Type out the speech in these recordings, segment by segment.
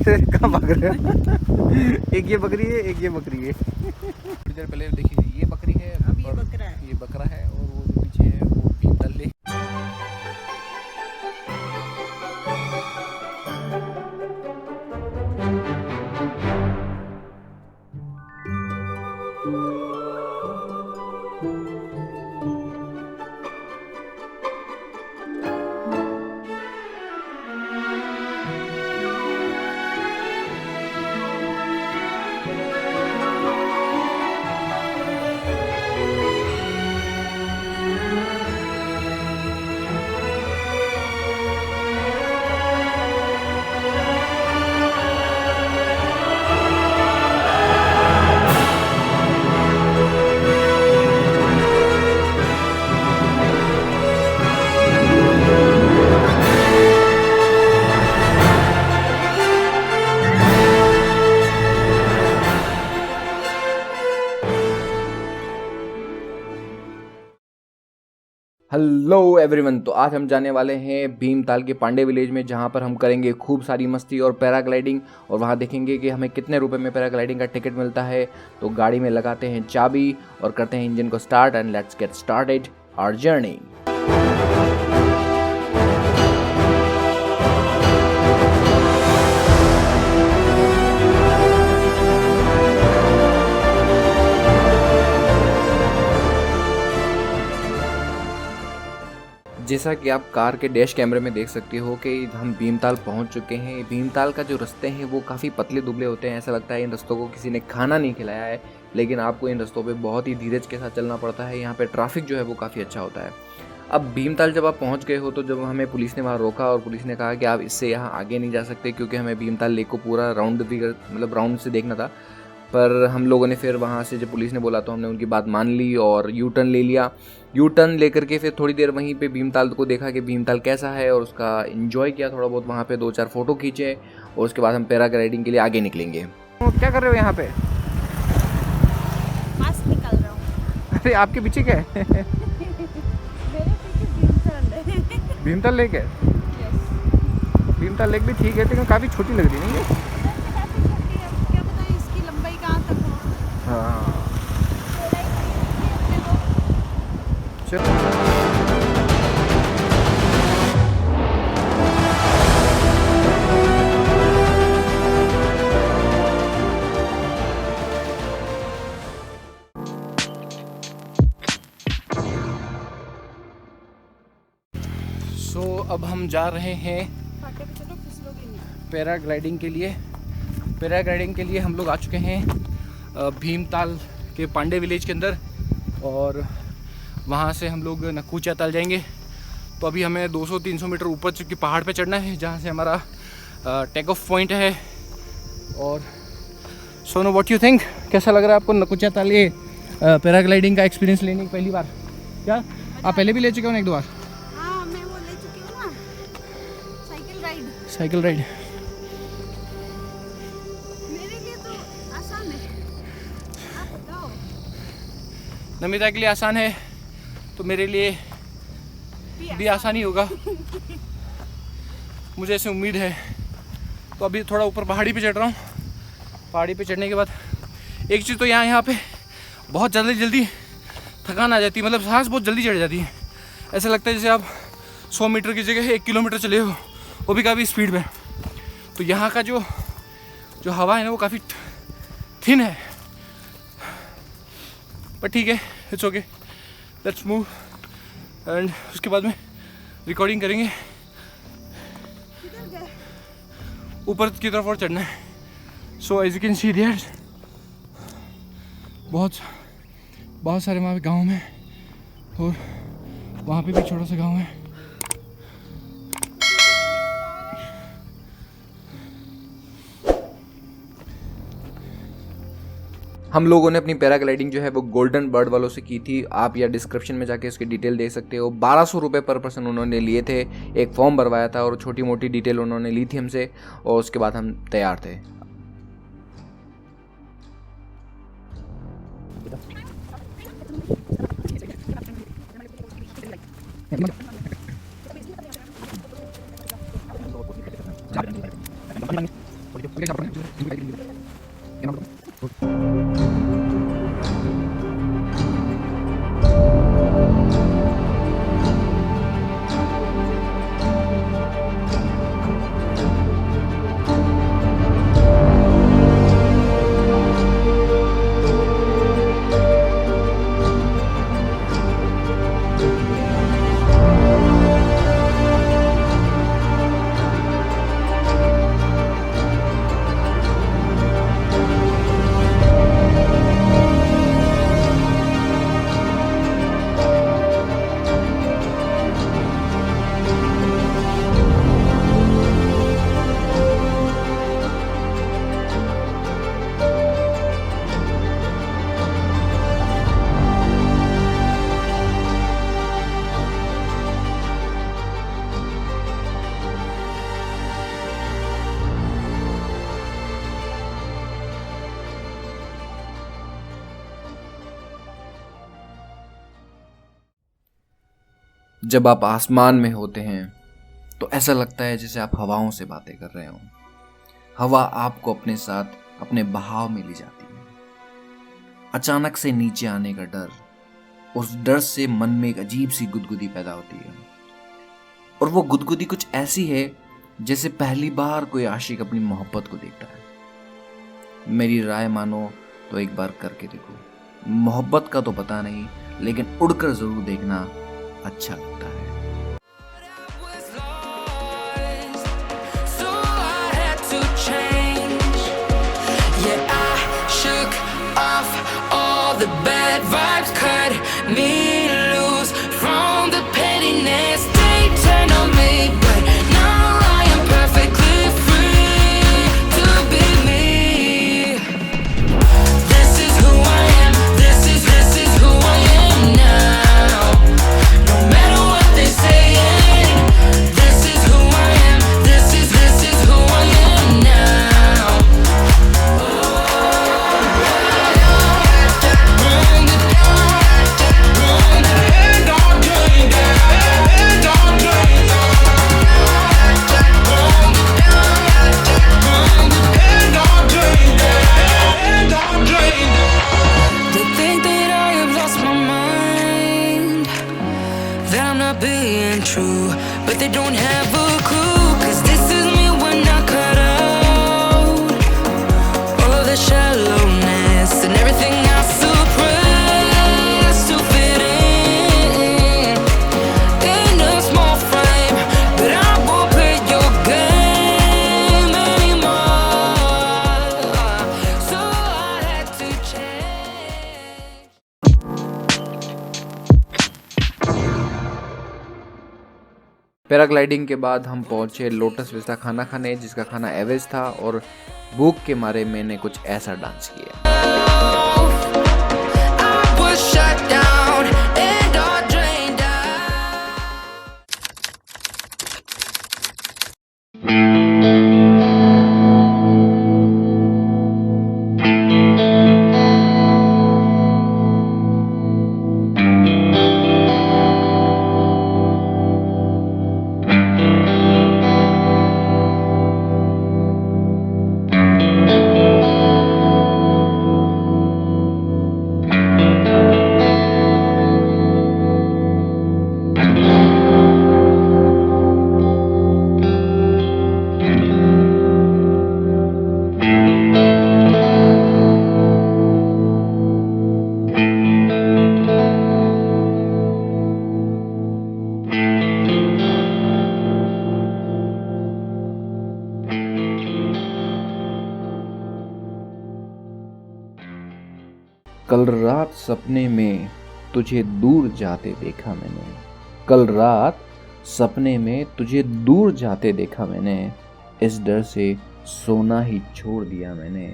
कहाँ भाग रहे हो? एक ये बकरी है, एक ये बकरी है। थोड़ी देर पहले देखिए ये बकरी है, अब ये बकरा है। ये बकरा है, और वो जो पीछे है वो भीमताल लेक। हेलो एवरीवन, तो आज हम जाने वाले हैं भीमताल के पांडे विलेज में, जहां पर हम करेंगे खूब सारी मस्ती और पैराग्लाइडिंग, और वहां देखेंगे कि हमें कितने रुपए में पैराग्लाइडिंग का टिकट मिलता है। तो गाड़ी में लगाते हैं चाबी और करते हैं इंजन को start and let's get started our journey. जैसा कि आप कार के डैश कैमरे में देख सकते हो कि हम भीमताल पहुंच चुके हैं। भीमताल का जो रास्ते हैं वो काफ़ी पतले दुबले होते हैं, ऐसा लगता है इन रास्तों को किसी ने खाना नहीं खिलाया है, लेकिन आपको इन रास्तों पे बहुत ही धीरज के साथ चलना पड़ता है। यहाँ पे ट्रैफिक जो है वो काफ़ी अच्छा होता है। अब भीमताल जब आप पहुँच गए हो तो जब हमें पुलिस ने वहाँ रोका और पुलिस ने कहा कि आप इससे यहाँ आगे नहीं जा सकते, क्योंकि हमें भीमताल लेक को पूरा राउंड राउंड से देखना था। पर हम लोगों ने फिर वहाँ से जब पुलिस ने बोला तो हमने उनकी बात मान ली और यू टर्न ले लिया। यू टर्न लेकर के फिर थोड़ी देर वहीं पे भीमताल को देखा कि भीमताल कैसा है, और उसका एंजॉय किया थोड़ा बहुत। वहाँ पे 2-4 फोटो खींचे और उसके बाद हम पैराग्लाइडिंग के लिए आगे निकलेंगे। तो क्या कर रहे हो यहाँ पे? मास्क निकाल रहा हूँ। अरे आपके पीछे क्या है? मेरे पीछे भीमताल है। भीमताल लेक है? यस। भीमताल लेक भी ठीक है, लेकिन काफ़ी छोटी लग रही है नहीं ये? क्या पता इसकी लंबाई कहाँ तक हो। हाँ चलो। अब हम जा रहे हैं पैराग्लाइडिंग के लिए। पैराग्लाइडिंग के लिए हम लोग आ चुके हैं भीमताल के पांडे विलेज के अंदर, और वहाँ से हम लोग नकुचा ताल जाएंगे। तो अभी हमें 200-300 मीटर ऊपर चुकी पहाड़ पे चढ़ना है, जहाँ से हमारा टेक ऑफ पॉइंट है। और सोनो, व्हाट यू थिंक, कैसा लग रहा है आपको नकुचा ताल ये पैराग्लाइडिंग का एक्सपीरियंस लेने की पहली बार? क्या आप पहले भी ले चुके हो 1-2 बार? हाँ, मैं वो ले चुकी हूँ ना, साइकिल राइड। मेरे लिए तो आसान है, आप बताओ। नमिता के लिए आसान है तो मेरे लिए भी आसान ही होगा, मुझे ऐसे उम्मीद है। तो अभी थोड़ा ऊपर पहाड़ी पे चढ़ रहा हूँ। पहाड़ी पे चढ़ने के बाद एक चीज़ तो यहाँ पे बहुत जल्दी थकान आ जाती है, मतलब सांस बहुत जल्दी चढ़ जाती है। ऐसा लगता है जैसे आप 100 मीटर की जगह 1 किलोमीटर चले हो, वो भी काफ़ी स्पीड में। तो यहाँ का जो हवा है ना वो काफ़ी थिन है, पर ठीक है, it's okay, let's move. And उसके बाद में रिकॉर्डिंग करेंगे। ऊपर की तरफ और चढ़ना है। So as you can see there बहुत सारे वहाँ पे गाँव में, और वहाँ पे भी छोटा सा गाँव है। हम लोगों ने अपनी पैराग्लाइडिंग जो है वो गोल्डन बर्ड वालों से की थी। आप या डिस्क्रिप्शन में जाके उसकी डिटेल देख सकते हो। 1200 रुपये पर पर्सन उन्होंने लिए थे। एक फॉर्म भरवाया था और छोटी मोटी डिटेल उन्होंने ली थी हमसे, और उसके बाद हम तैयार थे। जब आप आसमान में होते हैं तो ऐसा लगता है जैसे आप हवाओं से बातें कर रहे हो। हवा आपको अपने साथ अपने बहाव में ले जाती है। अचानक से नीचे आने का डर, उस डर से मन में एक अजीब सी गुदगुदी पैदा होती है। और वो गुदगुदी कुछ ऐसी है जैसे पहली बार कोई आशिक अपनी मोहब्बत को देखता है। मेरी राय मानो तो एक बार करके देखो। मोहब्बत का तो पता नहीं, लेकिन उड़कर जरूर देखना अच्छा लगता है। Being true, but they don't have a clue, 'cause this is me when I cut out all of the shallowness and everything I suppress to fit in a small frame, but I won't play your game anymore, so I had to change. Paragliding के बाद हम पहुंचे lotus Vista खाना खाने, जिसका खाना average था और भूख के मारे मैंने कुछ ऐसा डांस किया। कल रात सपने में तुझे दूर जाते देखा मैंने, कल रात सपने में तुझे दूर जाते देखा मैंने, इस डर से सोना ही छोड़ दिया मैंने।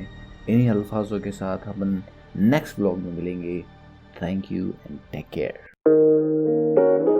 इन्हीं अल्फाजों के साथ अपन नेक्स्ट व्लॉग में मिलेंगे। Thank you and take care.